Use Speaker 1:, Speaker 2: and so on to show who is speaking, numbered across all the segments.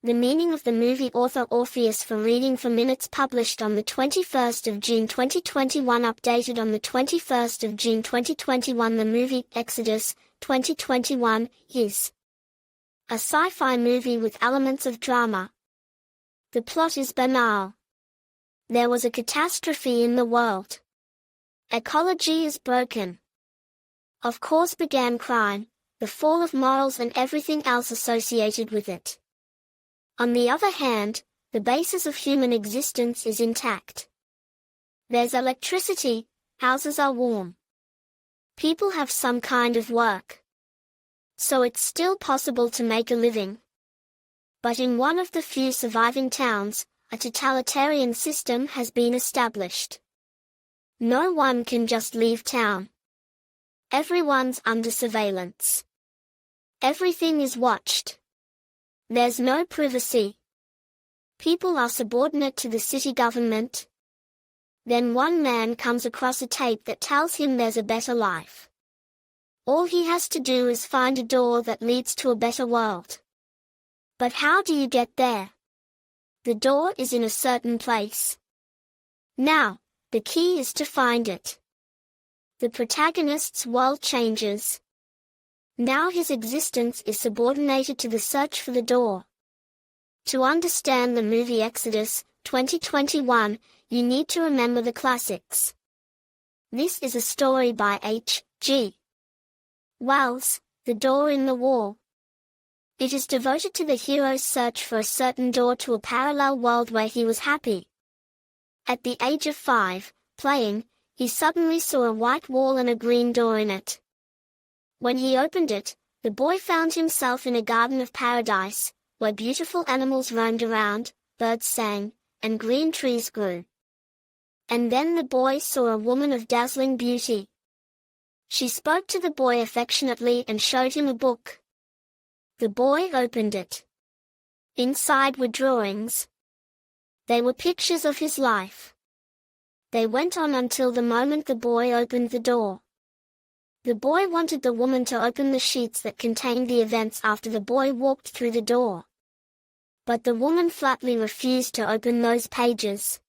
Speaker 1: The meaning of the movie. Author Orpheus for Reading for Minutes, published on the 21st of June 2021, updated on the 21st of June 2021. The movie Exodus 2021 is a sci-fi movie with elements of drama. The plot is banal. There was a catastrophe in the world. Ecology is broken. Of course began crime, the fall of morals and everything else associated with it. On the other hand, the basis of human existence is intact. There's electricity, houses are warm. People have some kind of work. So it's still possible to make a living. But in one of the few surviving towns, a totalitarian system has been established. No one can just leave town. Everyone's under surveillance. Everything is watched. There's no privacy. People are subordinate to the city government. Then one man comes across a tape that tells him there's a better life. All he has to do is find a door that leads to a better world. But how do you get there? The door is in a certain place. Now, the key is to find it. The protagonist's world changes. Now his existence is subordinated to the search for the door. To understand the movie Exodus 2021, you need to remember the classics. This is a story by H.G. Wells, The Door in the Wall. It is devoted to the hero's search for a certain door to a parallel world where he was happy. At the age of 5, playing, he suddenly saw a white wall and a green door in it. When he opened it, the boy found himself in a garden of paradise, where beautiful animals roamed around, birds sang, and green trees grew. And then the boy saw a woman of dazzling beauty. She spoke to the boy affectionately and showed him a book. The boy opened it. Inside were drawings. They were pictures of his life. They went on until the moment the boy opened the door. The boy wanted the woman to open the sheets that contained the events after the boy walked through the door. But the woman flatly refused to open those pages.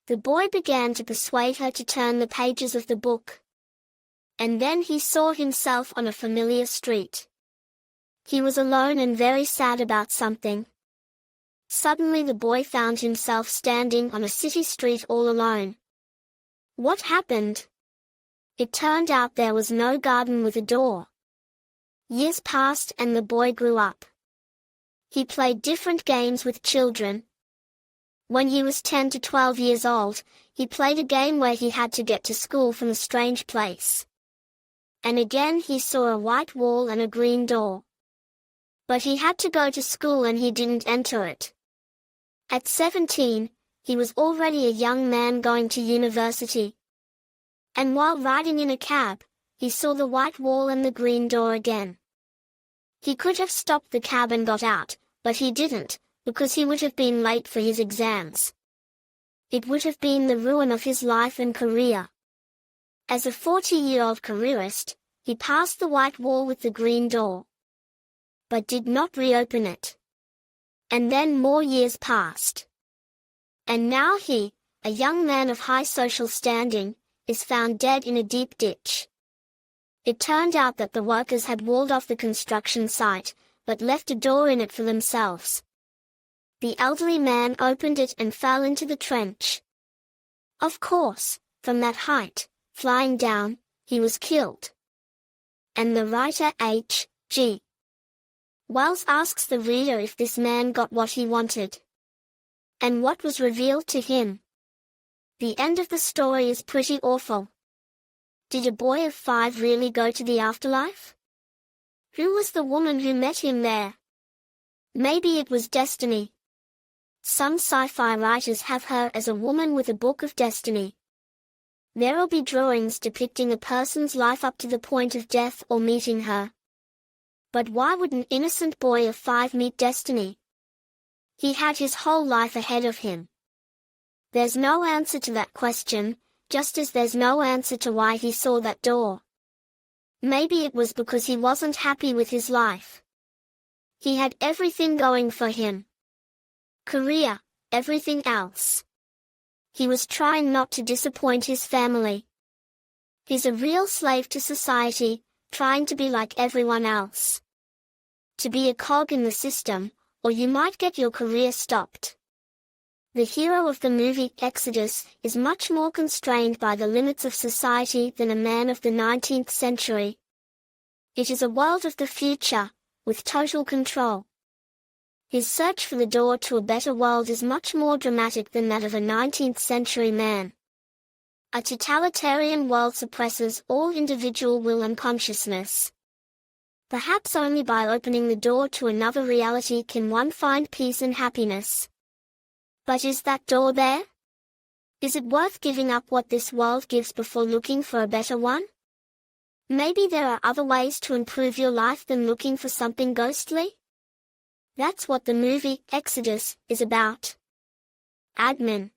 Speaker 1: The boy began to persuade her to turn the pages of the book. And then he saw himself on a familiar street. He was alone and very sad about something. Suddenly the boy found himself standing on a city street all alone. What happened? It turned out there was no garden with a door. Years passed and the boy grew up. He played different games with children. When he was 10 to 12 years old, he played a game where he had to get to school from a strange place. And again he saw a white wall and a green door. But he had to go to school and he didn't enter it. At 17, he was already a young man going to university. And while riding in a cab, he saw the white wall and the green door again. He could have stopped the cab and got out, but he didn't, because he would have been late for his exams. It would have been the ruin of his life and career. As a 40-year-old careerist, he passed the white wall with the green door, but did not reopen it. And then more years passed. And now he, a young man of high social standing, is found dead in a deep ditch. It turned out that the workers had walled off the construction site, but left a door in it for themselves. The elderly man opened it and fell into the trench. Of course, from that height, flying down, he was killed. And the writer H.G. Wells asks the reader if this man got what he wanted. And what was revealed to him. The end of the story is pretty awful. Did a boy of 5 really go to the afterlife? Who was the woman who met him there? Maybe it was destiny. Some sci-fi writers have her as a woman with a book of destiny. There'll be drawings depicting a person's life up to the point of death or meeting her. But why would an innocent boy of 5 meet destiny? He had his whole life ahead of him. There's no answer to that question, just as there's no answer to why he saw that door. Maybe it was because he wasn't happy with his life. He had everything going for him. Career, everything else. He was trying not to disappoint his family. He's a real slave to society, trying to be like everyone else. To be a cog in the system, or you might get your career stopped. The hero of the movie Exodus is much more constrained by the limits of society than a man of the 19th century. It is a world of the future, with total control. His search for the door to a better world is much more dramatic than that of a 19th century man. A totalitarian world suppresses all individual will and consciousness. Perhaps only by opening the door to another reality can one find peace and happiness. But is that door there? Is it worth giving up what this world gives before looking for a better one? Maybe there are other ways to improve your life than looking for something ghostly? That's what the movie Exodus is about. Admin.